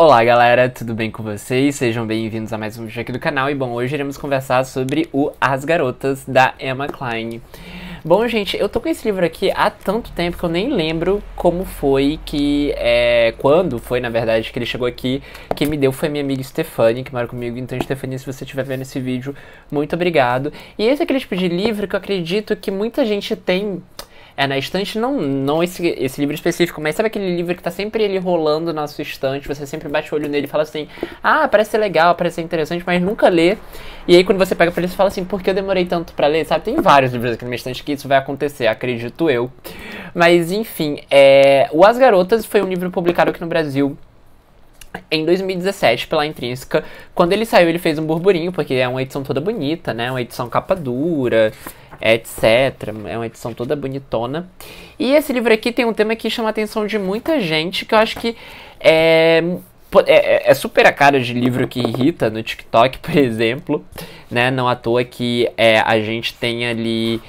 Olá galera, tudo bem com vocês? Sejam bem-vindos a mais um vídeo aqui do canal. E bom, hoje iremos conversar sobre o As Garotas, da Emma Cline. Bom, gente, eu tô com esse livro aqui há tanto tempo que eu nem lembro como foi que... quando foi, na verdade, que ele chegou aqui. Quem me deu foi minha amiga Stephanie, que mora comigo. Então, Stephanie, se você estiver vendo esse vídeo, muito obrigado. E esse é aquele tipo de livro que eu acredito que muita gente tem... na estante, não esse livro específico, mas sabe aquele livro que tá sempre ele rolando na sua estante, você sempre bate o olho nele e fala assim, ah, parece ser legal, parece ser interessante, mas nunca lê. E aí quando você pega pra ele, você fala assim, por que eu demorei tanto pra ler, sabe? Tem vários livros aqui na minha estante que isso vai acontecer, acredito eu. Mas enfim, o As Garotas foi um livro publicado aqui no Brasil em 2017 pela Intrínseca. Quando ele saiu, ele fez um burburinho, porque é uma edição toda bonita, né? Uma edição capa dura, etc. É uma edição toda bonitona. E esse livro aqui tem um tema que chama a atenção de muita gente, que eu acho que é super a cara de livro que irrita no TikTok, por exemplo, né? Não à toa que a gente tem ali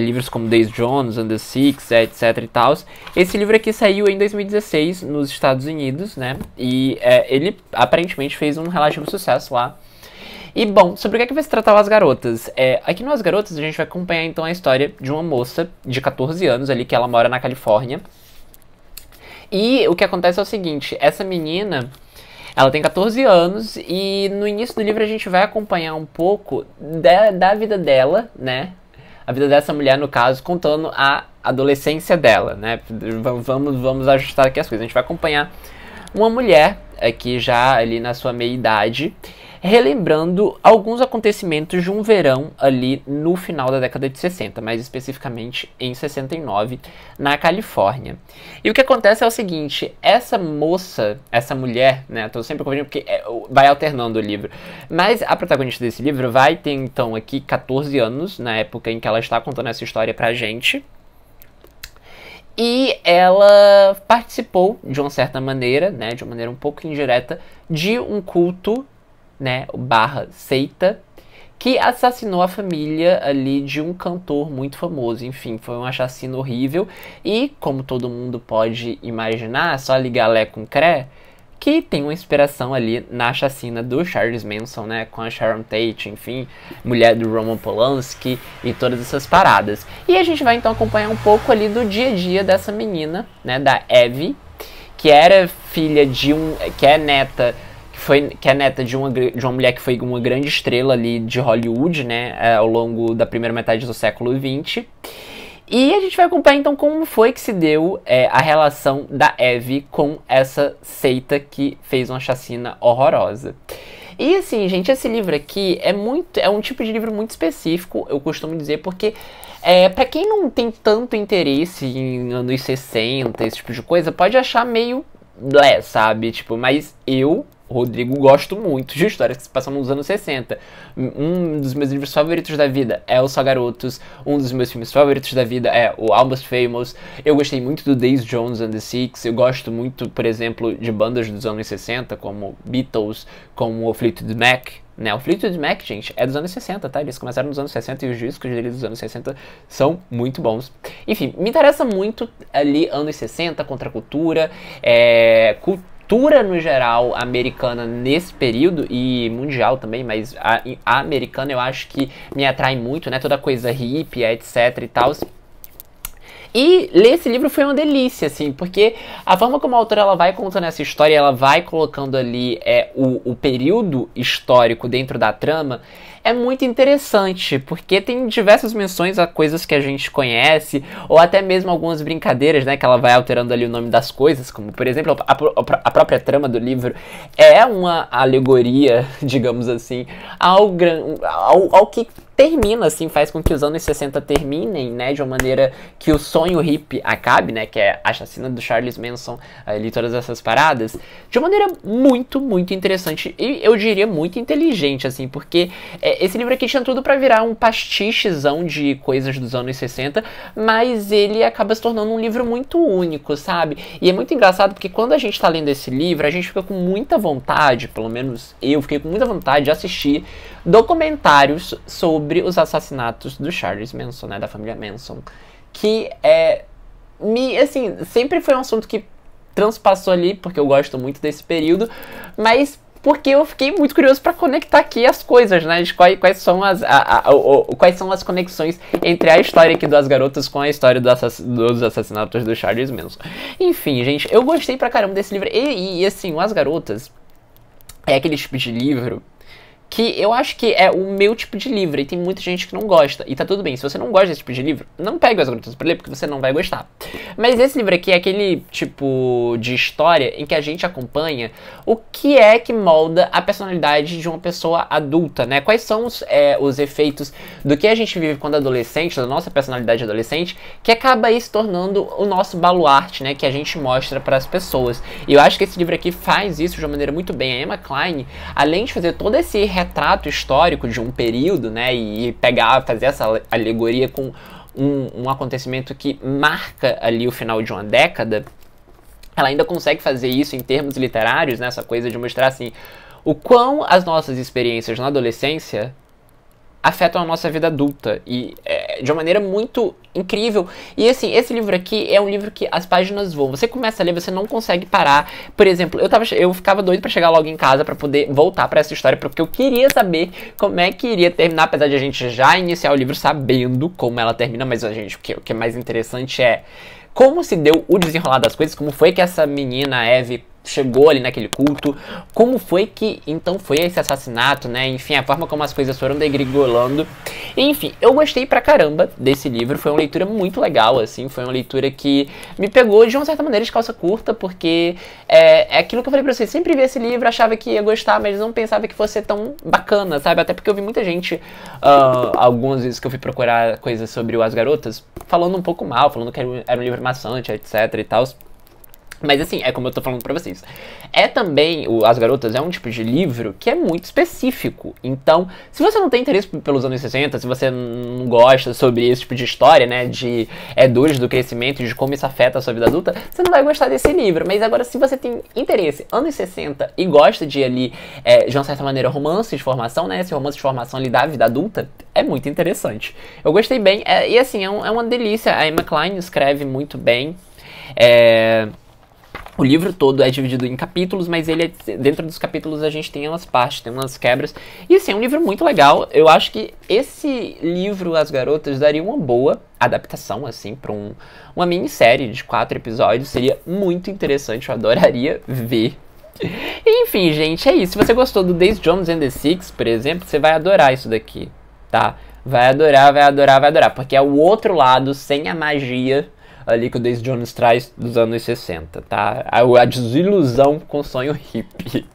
livros como Days Jones, and the Six, etc e tal. Esse livro aqui saiu em 2016 nos Estados Unidos, né? E ele aparentemente fez um relativo sucesso lá. E bom, sobre o que vai se tratar o As Garotas? Aqui no As Garotas a gente vai acompanhar então a história de uma moça de 14 anos ali, que ela mora na Califórnia. E o que acontece é o seguinte, essa menina... ela tem 14 anos e no início do livro a gente vai acompanhar um pouco da vida dela, né? A vida dessa mulher, no caso, contando a adolescência dela, né? Vamos ajustar aqui as coisas. A gente vai acompanhar uma mulher aqui já ali na sua meia-idade, relembrando alguns acontecimentos de um verão ali no final da década de 60, mais especificamente em 69, na Califórnia. E o que acontece é o seguinte, essa moça, essa mulher, né, tô sempre confundindo porque vai alternando o livro, mas a protagonista desse livro vai ter então aqui 14 anos, na época em que ela está contando essa história pra gente. E ela participou, de uma certa maneira, né, de uma maneira um pouco indireta, de um culto, né, / seita, que assassinou a família ali de um cantor muito famoso. Enfim, foi uma chacina horrível. E, como todo mundo pode imaginar, só ligar Lé com Cré, que tem uma inspiração ali na chacina do Charles Manson, né, com a Sharon Tate, enfim, mulher do Roman Polanski e todas essas paradas. E a gente vai então acompanhar um pouco ali do dia a dia dessa menina, né, da Evie, que era filha de que é neta de uma mulher que foi uma grande estrela ali de Hollywood, né, ao longo da primeira metade do século XX. E a gente vai acompanhar então como foi que se deu a relação da Evie com essa seita que fez uma chacina horrorosa. E assim, gente, esse livro aqui é um tipo de livro muito específico, eu costumo dizer, porque pra quem não tem tanto interesse em anos 60, esse tipo de coisa, pode achar meio blé, sabe? Tipo, mas eu... Rodrigo, gosto muito de histórias que se passam nos anos 60. Um dos meus livros favoritos da vida é Os Só Garotos. Um dos meus filmes favoritos da vida é o Almost Famous. Eu gostei muito do Days Jones and the Six. Eu gosto muito, por exemplo, de bandas dos anos 60, como Beatles, como o Fleetwood Mac. Né? O Fleetwood Mac, gente, é dos anos 60, tá? Eles começaram nos anos 60 e os discos deles dos anos 60 são muito bons. Enfim, me interessa muito ali anos 60, contracultura, cultura no geral americana nesse período e mundial também, mas a americana eu acho que me atrai muito, né, toda coisa hippie, etc e tal. E ler esse livro foi uma delícia, assim, porque a forma como a autora ela vai contando essa história, ela vai colocando ali o período histórico dentro da trama, é muito interessante, porque tem diversas menções a coisas que a gente conhece, ou até mesmo algumas brincadeiras, né, que ela vai alterando ali o nome das coisas, como, por exemplo, a própria trama do livro é uma alegoria, digamos assim, ao que termina, assim, faz com que os anos 60 terminem, né, de uma maneira que o sonho hippie acabe, né, que é a chacina do Charles Manson, ali, todas essas paradas, de uma maneira muito, muito interessante e eu diria muito inteligente, assim, porque esse livro aqui tinha tudo pra virar um pastichezão de coisas dos anos 60, mas ele acaba se tornando um livro muito único, sabe? E é muito engraçado porque quando a gente tá lendo esse livro, a gente fica com muita vontade, pelo menos eu fiquei com muita vontade de assistir documentários sobre os assassinatos do Charles Manson, né, da família Manson, que assim, sempre foi um assunto que transpassou ali, porque eu gosto muito desse período, mas porque eu fiquei muito curioso para conectar aqui as coisas, né? De quais são quais são as conexões entre a história aqui das garotas com a história dos assassinatos do Charles Manson. Enfim, gente, eu gostei pra caramba desse livro. E assim, As Garotas é aquele tipo de livro que eu acho que é o meu tipo de livro, e tem muita gente que não gosta, e tá tudo bem, se você não gosta desse tipo de livro, não pegue As Garotas pra ler, porque você não vai gostar. Mas esse livro aqui é aquele tipo de história em que a gente acompanha o que é que molda a personalidade de uma pessoa adulta, né? Quais são os efeitos do que a gente vive quando adolescente, da nossa personalidade adolescente, que acaba aí se tornando o nosso baluarte, né? Que a gente mostra para as pessoas. E eu acho que esse livro aqui faz isso de uma maneira muito bem. A Emma Cline, além de fazer todo esse retrato histórico de um período, né, e fazer essa alegoria com um acontecimento que marca ali o final de uma década, ela ainda consegue fazer isso em termos literários, né, essa coisa de mostrar assim o quão as nossas experiências na adolescência afetam a nossa vida adulta, e de uma maneira muito incrível. E assim, esse livro aqui é um livro que as páginas voam. Você começa a ler, você não consegue parar. Por exemplo, eu ficava doido pra chegar logo em casa pra poder voltar pra essa história, porque eu queria saber como é que iria terminar, apesar de a gente já iniciar o livro sabendo como ela termina, mas a gente, o que é mais interessante é como se deu o desenrolar das coisas, como foi que essa menina, Eve, chegou ali naquele culto, como foi que então foi esse assassinato, né? Enfim, a forma como as coisas foram degringolando. Enfim, eu gostei pra caramba desse livro, foi uma leitura muito legal, assim, foi uma leitura que me pegou de uma certa maneira de calça curta, porque é aquilo que eu falei pra vocês, sempre vi esse livro, achava que ia gostar, mas não pensava que fosse tão bacana, sabe? Até porque eu vi muita gente, algumas vezes que eu fui procurar coisas sobre o As Garotas, falando um pouco mal, falando que era um livro maçante, etc e tal. Mas assim, é como eu tô falando pra vocês. Também, As Garotas é um tipo de livro que é muito específico. Então, se você não tem interesse pelos anos 60, se você não gosta sobre esse tipo de história, né, de dores do crescimento, de como isso afeta a sua vida adulta, você não vai gostar desse livro. Mas agora, se você tem interesse anos 60 e gosta de ali, de uma certa maneira, romance de formação, né, esse romance de formação ali da vida adulta, é muito interessante. Eu gostei bem, e assim, é uma delícia. A Emma Cline escreve muito bem. O livro todo é dividido em capítulos, mas dentro dos capítulos a gente tem umas partes, tem umas quebras. E assim, é um livro muito legal. Eu acho que esse livro, As Garotas, daria uma boa adaptação, assim, pra uma minissérie de 4 episódios. Seria muito interessante, eu adoraria ver. Enfim, gente, é isso. Se você gostou do Daisy Jones and the Six, por exemplo, você vai adorar isso daqui, tá? Vai adorar, vai adorar, vai adorar. Porque é o outro lado, sem a magia ali que o Daisy Jones traz dos anos 60, tá? A desilusão com o sonho hippie.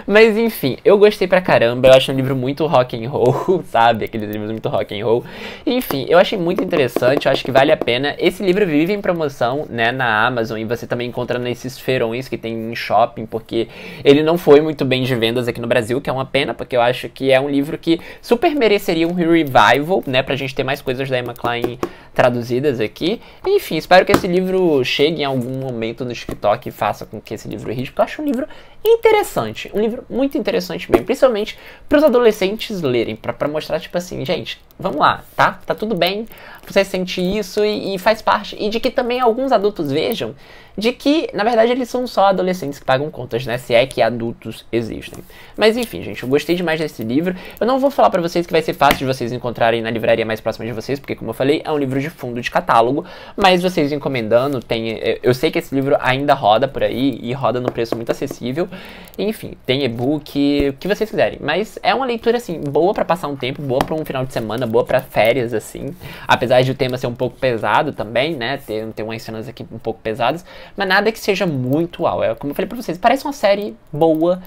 Mas enfim, eu gostei pra caramba, eu acho um livro muito rock and roll, sabe? Aqueles livros muito rock and roll. Enfim, eu achei muito interessante, eu acho que vale a pena. Esse livro vive em promoção, né, na Amazon, e você também encontra nesses feirões que tem em shopping, porque ele não foi muito bem de vendas aqui no Brasil, que é uma pena, porque eu acho que é um livro que super mereceria um revival, né, pra gente ter mais coisas da Emma Cline traduzidas aqui. Enfim, espero que esse livro chegue em algum momento no TikTok e faça com que esse livro rije, porque eu acho um livro interessante, um livro muito interessante mesmo, principalmente para os adolescentes lerem, para mostrar, tipo assim, gente, vamos lá, tá? Tá tudo bem, você sente isso e faz parte, e de que também alguns adultos vejam de que, na verdade, eles são só adolescentes que pagam contas, né? Se é que adultos existem. Mas enfim, gente, eu gostei demais desse livro. Eu não vou falar pra vocês que vai ser fácil de vocês encontrarem na livraria mais próxima de vocês, porque, como eu falei, é um livro de fundo de catálogo, mas vocês encomendando, eu sei que esse livro ainda roda por aí, e roda no preço muito acessível. Enfim, tem e-book, o que vocês quiserem. Mas é uma leitura, assim, boa pra passar um tempo, boa pra um final de semana, boa pra férias, assim. Apesar de o tema ser um pouco pesado também, né? Ter umas cenas aqui um pouco pesadas, mas nada que seja muito uau. Como eu falei pra vocês, parece uma série boa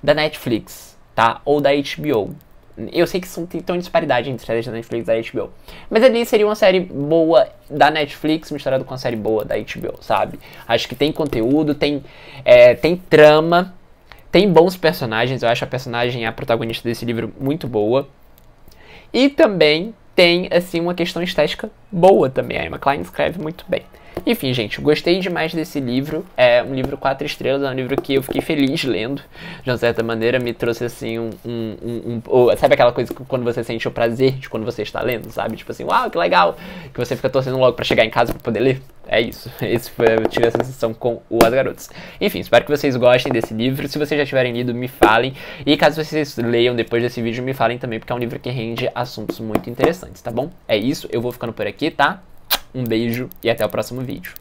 da Netflix, tá? Ou da HBO. Eu sei que tem uma disparidade entre séries da Netflix e da HBO. Mas ali seria uma série boa da Netflix misturada com uma série boa da HBO, sabe? Acho que tem conteúdo, tem trama, tem bons personagens. Eu acho a protagonista desse livro, muito boa. E também tem, assim, uma questão estética boa também. A Emma Cline escreve muito bem. Enfim, gente, gostei demais desse livro. É um livro 4 estrelas, é um livro que eu fiquei feliz lendo. De uma certa maneira, me trouxe assim sabe aquela coisa que quando você sente o prazer de quando você está lendo, sabe? Tipo assim, uau, que legal! Que você fica torcendo logo pra chegar em casa pra poder ler. É isso. Eu tive essa sensação com o As Garotas. Enfim, espero que vocês gostem desse livro. Se vocês já tiverem lido, me falem. E caso vocês leiam depois desse vídeo, me falem também, porque é um livro que rende assuntos muito interessantes, tá bom? É isso, eu vou ficando por aqui, tá? Um beijo e até o próximo vídeo.